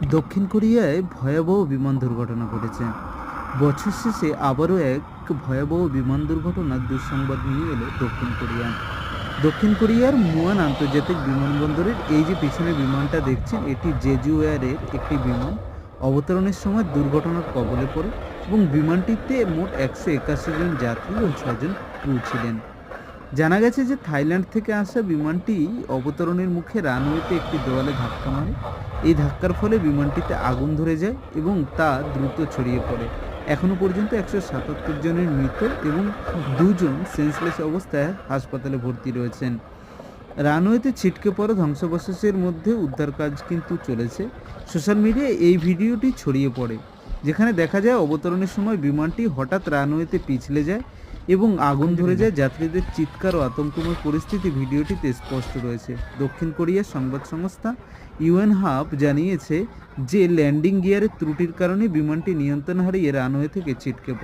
দক্ষিণ কোরিয়ায় ভয়াবহ বিমান দুর্ঘটনা ঘটেছে। বছর শেষে আবারও এক ভয়াবহ বিমান দুর্ঘটনার দুঃসংবাদ নিয়ে এলো দক্ষিণ কোরিয়া। দক্ষিণ কোরিয়ার মুয়ান আন্তর্জাতিক বিমানবন্দরের এই যে পিছনে বিমানটা দেখছেন, এটি জেজু এয়ারের একটি বিমান। অবতরণের সময় দুর্ঘটনার কবলে পড়ে এবং বিমানটিতে মোট 181 জন যাত্রী ও 6 জন ক্রু ছিলেন। জানা গেছে যে থাইল্যান্ড থেকে আসা বিমানটি অবতরণের মুখে রানওয়েতে একটি দেওয়ালে ধাক্কা মারে। এই ধাক্কার ফলে বিমানটিতে আগুন ধরে যায় এবং তা দ্রুত ছড়িয়ে পড়ে। এখনও পর্যন্ত 177 জনের মৃত এবং 2 জন সেন্সলেস অবস্থায় হাসপাতালে ভর্তি রয়েছেন। রানওয়েতে ছিটকে পড়া ধ্বংসাবশেষের মধ্যে উদ্ধার কাজ কিন্তু চলেছে। সোশ্যাল মিডিয়ায় এই ভিডিওটি ছড়িয়ে পড়ে, যেখানে দেখা যায় অবতরণের সময় বিমানটি হঠাৎ রানওয়েতে পিছলে যায় এবং আগুন ধরে যায়। যাত্রীদের চিৎকার ও আতঙ্কময় পরিস্থিতি ভিডিওটিতে স্পষ্ট রয়েছে। দক্ষিণ কোরিয়ার সংবাদ সংস্থা ইউএনহাপ জানিয়েছে যে ল্যান্ডিং গিয়ারের ত্রুটির কারণে বিমানটি নিয়ন্ত্রণ হারিয়ে রানওয়ে থেকে ছিটকে পড়ে।